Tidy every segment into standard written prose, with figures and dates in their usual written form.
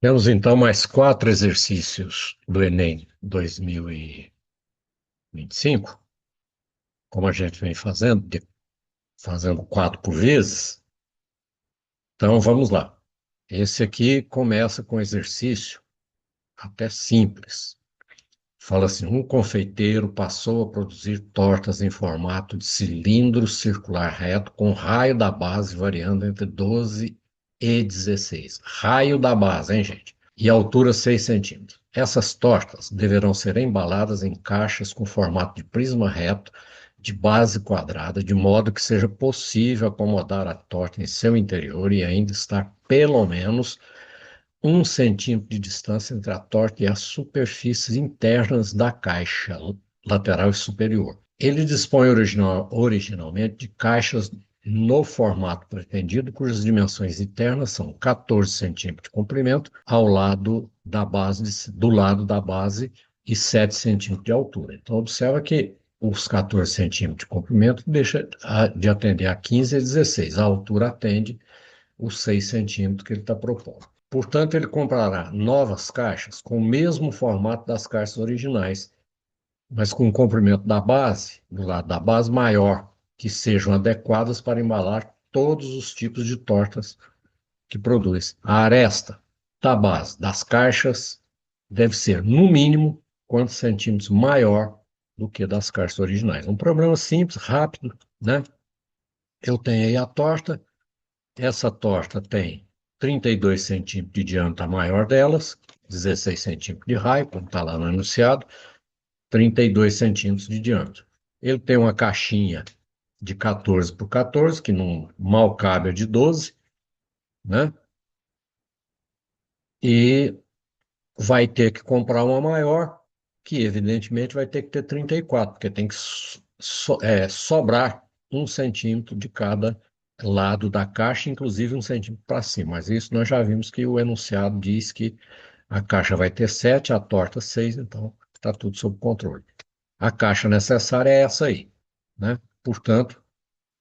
Temos então mais 4 exercícios do Enem 2025, como a gente vem fazendo, fazendo 4 por vez. Então vamos lá. Esse aqui começa com exercício até simples. Fala assim: um confeiteiro passou a produzir tortas em formato de cilindro circular reto, com raio da base variando entre 12 e 16. Raio da base, hein, gente? E altura 6 centímetros. Essas tortas deverão ser embaladas em caixas com formato de prisma reto, de base quadrada, de modo que seja possível acomodar a torta em seu interior e ainda estar pelo menos 1 centímetro de distância entre a torta e as superfícies internas da caixa, lateral e superior. Ele dispõe originalmente de caixas no formato pretendido, cujas dimensões internas são 14 centímetros de comprimento ao lado da base, do lado da base, e 7 centímetros de altura. Então, observa que os 14 centímetros de comprimento deixa de atender a 15 e 16. A altura atende os 6 centímetros que ele está propondo. Portanto, ele comprará novas caixas com o mesmo formato das caixas originais, mas com o comprimento da base, do lado da base maior, que sejam adequadas para embalar todos os tipos de tortas que produz. A aresta da base das caixas deve ser, no mínimo, quantos centímetros maior do que das caixas originais. Um problema simples, rápido, né? Eu tenho aí a torta. Essa torta tem 32 centímetros de diâmetro, a maior delas, 16 centímetros de raio, como está lá no enunciado, 32 centímetros de diâmetro. Ele tem uma caixinha de 14 por 14, que não mal cabe a de 12, né? E vai ter que comprar uma maior, que evidentemente vai ter que ter 34, porque tem que sobrar 1 centímetro de cada lado da caixa, inclusive 1 centímetro para cima. Mas isso nós já vimos que o enunciado diz que a caixa vai ter 7, a torta 6, então está tudo sob controle. A caixa necessária é essa aí, né? Portanto,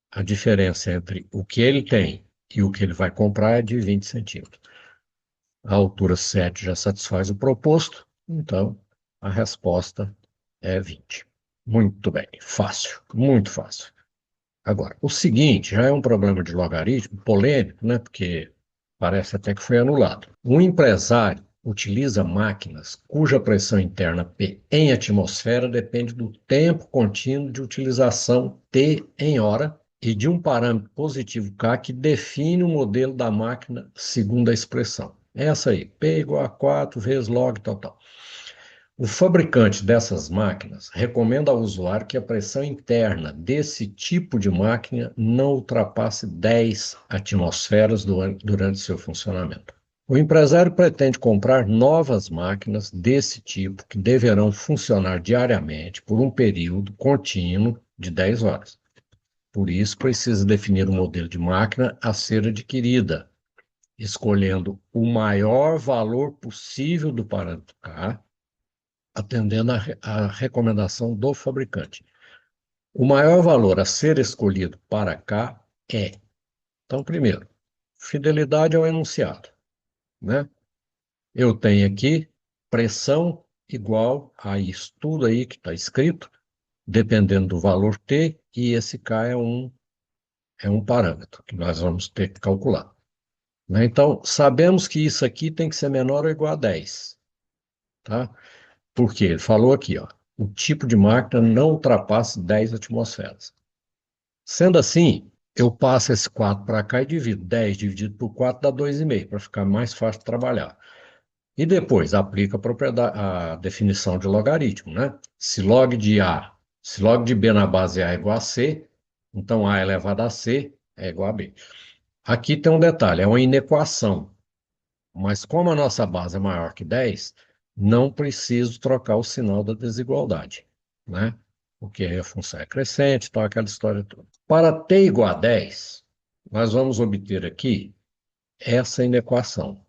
a diferença entre o que ele tem e o que ele vai comprar é de 20 centímetros. A altura 7 já satisfaz o proposto, então a resposta é 20. Muito bem, fácil, muito fácil. Agora, o seguinte já é um problema de logaritmo polêmico, né? Porque parece até que foi anulado. Um empresário utiliza máquinas cuja pressão interna P em atmosfera depende do tempo contínuo de utilização T em hora e de um parâmetro positivo K que define o modelo da máquina segundo a expressão. Essa aí, P igual a 4 vezes log tal, tal. O fabricante dessas máquinas recomenda ao usuário que a pressão interna desse tipo de máquina não ultrapasse 10 atmosferas durante seu funcionamento. O empresário pretende comprar novas máquinas desse tipo que deverão funcionar diariamente por um período contínuo de 10 horas. Por isso, precisa definir o modelo de máquina a ser adquirida, escolhendo o maior valor possível do parâmetro K, atendendo à recomendação do fabricante. O maior valor a ser escolhido para cá é, então, primeiro, fidelidade ao enunciado, né? Eu tenho aqui pressão igual a isso tudo aí que está escrito, dependendo do valor T, e esse K é um parâmetro que nós vamos ter que calcular, né? Então, sabemos que isso aqui tem que ser menor ou igual a 10, tá? Porque ele falou aqui, ó, o tipo de máquina não ultrapassa 10 atmosferas. Sendo assim, eu passo esse 4 para cá e divido. 10 dividido por 4 dá 2,5, para ficar mais fácil de trabalhar. E depois aplica a definição de logaritmo, né? Se log de B na base A é igual a C, então A elevado a C é igual a B. Aqui tem um detalhe, é uma inequação. Mas como a nossa base é maior que 10, não preciso trocar o sinal da desigualdade, né? Porque a função é crescente, tal, aquela história toda. Para t igual a 10, nós vamos obter aqui essa inequação.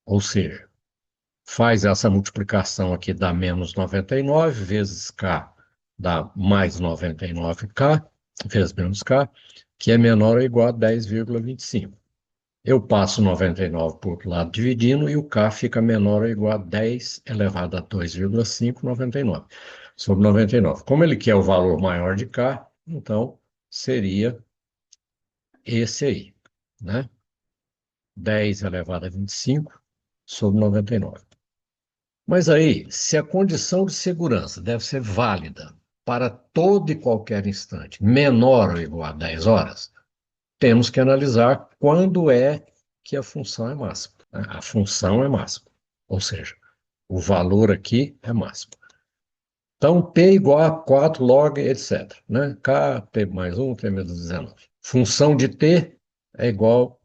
Ou seja, faz essa multiplicação aqui, dá menos 99, vezes k, dá mais 99k, vezes menos k, que é menor ou igual a 10,25. Eu passo 99 para o outro lado dividindo e o K fica menor ou igual a 10 elevado a 2,5, 99, sobre 99. Como ele quer o valor maior de K, então seria esse aí, né? 10 elevado a 25 sobre 99. Mas aí, se a condição de segurança deve ser válida para todo e qualquer instante, menor ou igual a 10 horas, temos que analisar quando é que a função é máxima, né? A função é máxima, ou seja, o valor aqui é máximo. Então, P igual a 4 log, etc. Né? K, P mais 1, T menos 19. Função de T é igual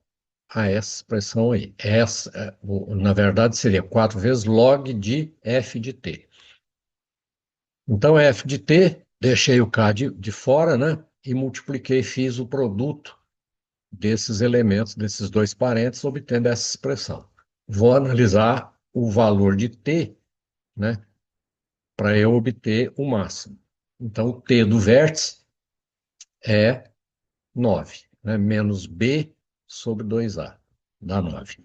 a essa expressão aí. Essa, na verdade, seria 4 vezes log de f de t. Então, f de t, deixei o k de fora, né? E multipliquei, fiz o produto desses elementos, desses dois parênteses, obtendo essa expressão. Vou analisar o valor de t, né? Para eu obter o máximo. Então, o t do vértice é 9, né? Menos b sobre 2a, dá 9.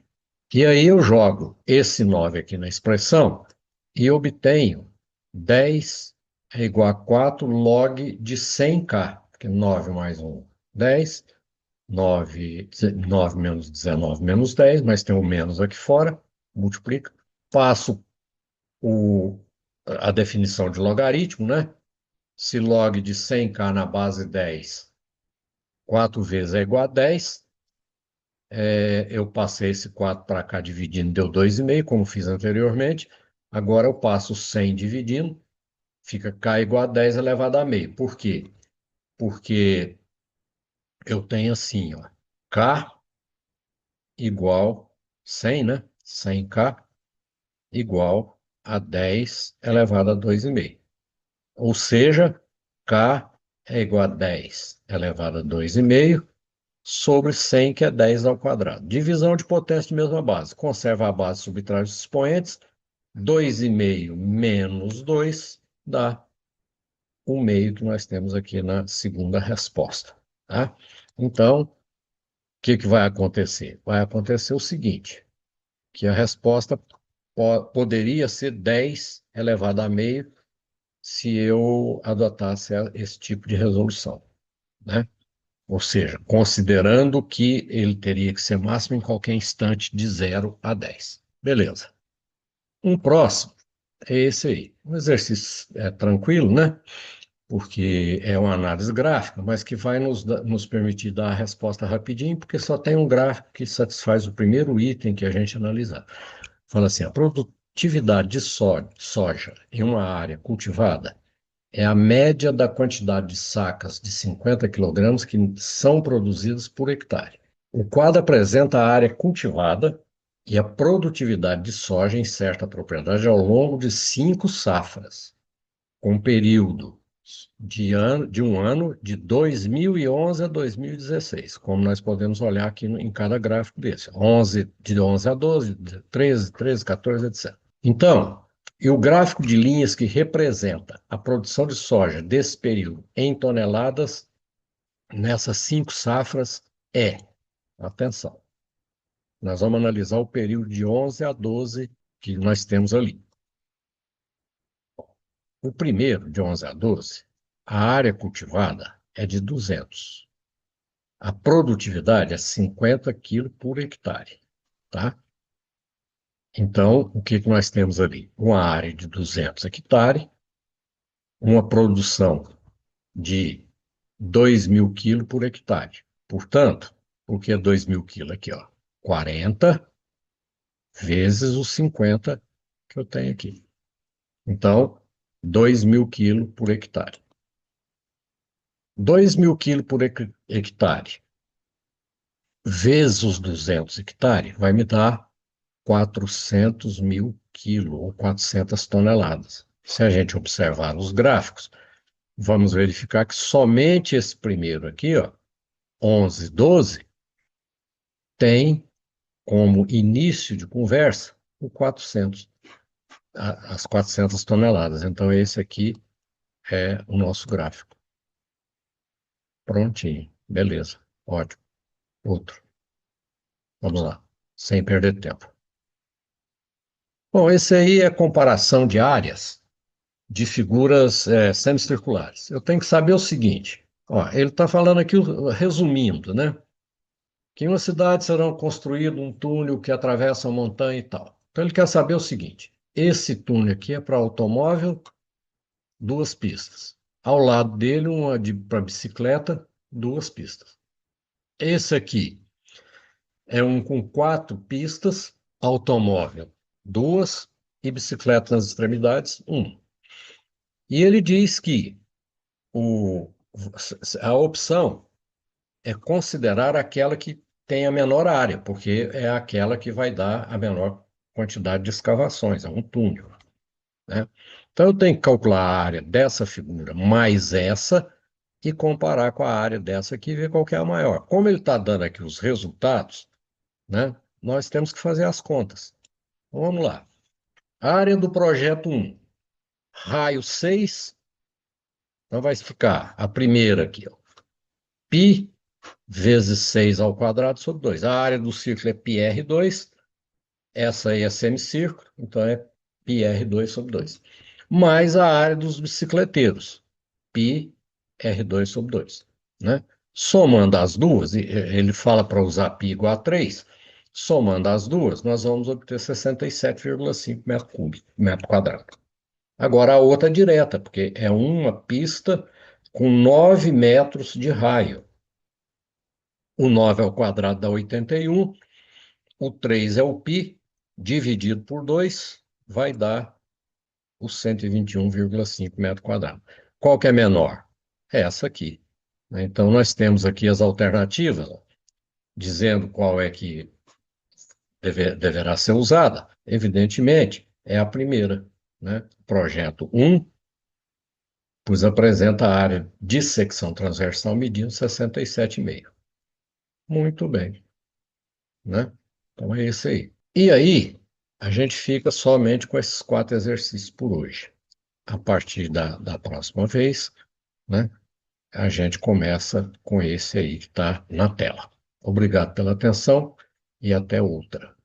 E aí eu jogo esse 9 aqui na expressão e obtenho 10 é igual a 4 log de 100k, porque 9 mais 1, 10, 9 menos 19 menos 10, mas tem o menos aqui fora, multiplica, passo o, a definição de logaritmo, né? Se log de 100k na base 10, 4 vezes é igual a 10, eu passei esse 4 para cá dividindo, deu 2,5, como fiz anteriormente. Agora eu passo 100 dividindo, fica k igual a 10 elevado a meio. Por quê? Porque eu tenho assim, ó, k igual 100, né? 100k igual a 10 elevado a 2,5. Ou seja, k é igual a 10 elevado a 2,5 sobre 100, que é 10 ao quadrado. Divisão de potência de mesma base. Conserva a base, subtrai os expoentes. 2,5 menos 2 dá o meio que nós temos aqui na segunda resposta. Tá? Então, o que vai acontecer? Vai acontecer o seguinte, que a resposta poderia ser 10 elevado a meio se eu adotasse esse tipo de resolução, né? Ou seja, considerando que ele teria que ser máximo em qualquer instante de 0 a 10. Beleza. Um próximo é esse aí. Um exercício tranquilo, né? Porque é uma análise gráfica, mas que vai nos permitir dar a resposta rapidinho, porque só tem um gráfico que satisfaz o primeiro item que a gente analisar. Fala assim, a produtividade de soja em uma área cultivada é a média da quantidade de sacas de 50 quilogramas que são produzidas por hectare. O quadro apresenta a área cultivada e a produtividade de soja em certa propriedade ao longo de 5 safras, com período de um ano de 2011 a 2016, como nós podemos olhar aqui em cada gráfico desse. 11, de 11 a 12, 13, 13, 14, etc. Então, e o gráfico de linhas que representa a produção de soja desse período em toneladas nessas 5 safras é, atenção, nós vamos analisar o período de 11 a 12 que nós temos ali. O primeiro, de 11 a 12, a área cultivada é de 200. A produtividade é 50 quilos por hectare, tá? Então, o que nós temos ali? Uma área de 200 hectares, uma produção de 2.000 quilos por hectare. Portanto, o que é 2.000 quilos aqui, ó? 40 vezes os 50 que eu tenho aqui. Então, 2.000 quilos por hectare. 2.000 quilos por hectare vezes os 200 hectares vai me dar 400 mil quilos ou 400 toneladas. Se a gente observar os gráficos, vamos verificar que somente esse primeiro aqui, ó, 11, 12, tem como início de conversa o 400, as 400 toneladas. Então, esse aqui é o nosso gráfico. Prontinho. Beleza. Ótimo. Outro. Vamos lá, sem perder tempo. Bom, esse aí é comparação de áreas de figuras semicirculares. Eu tenho que saber o seguinte, ó, ele está falando aqui, resumindo, né? Que em uma cidade serão construído um túnel que atravessa a montanha e tal. Então ele quer saber o seguinte: esse túnel aqui é para automóvel, duas pistas. Ao lado dele, uma para bicicleta, duas pistas. Esse aqui é um com quatro pistas, automóvel, duas, e bicicleta nas extremidades, um. E ele diz que o, a opção é considerar aquela que tem a menor área, porque é aquela que vai dar a menor quantidade de escavações, é um túnel, né? Então eu tenho que calcular a área dessa figura mais essa e comparar com a área dessa aqui e ver qual que é a maior. Como ele está dando aqui os resultados, né? Nós temos que fazer as contas. Então, vamos lá. Área do projeto um, raio 6. Então vai ficar a primeira aqui, ó, π vezes 6 ao quadrado sobre 2. A área do círculo é πr2, essa aí é semicírculo, então é πr2 sobre 2. Mais a área dos bicicleteiros, πr2 sobre 2. Né? Somando as duas, ele fala para usar π igual a 3, somando as duas, nós vamos obter 67,5 metros cúbicos, metro quadrado. Agora a outra é direta, porque é uma pista com 9 metros de raio. O 9 ao quadrado dá 81, o 3 é o π, dividido por 2, vai dar os 121,5 metros quadrados. Qual que é menor? É essa aqui. Né? Então, nós temos aqui as alternativas, ó, dizendo qual é que deverá ser usada. Evidentemente, é a primeira. Né? Projeto 1, pois apresenta a área de secção transversal medindo 67,5. Muito bem. Né? Então é isso aí. E aí, a gente fica somente com esses quatro exercícios por hoje. A partir da próxima vez, né, a gente começa com esse aí que está na tela. Obrigado pela atenção e até outra.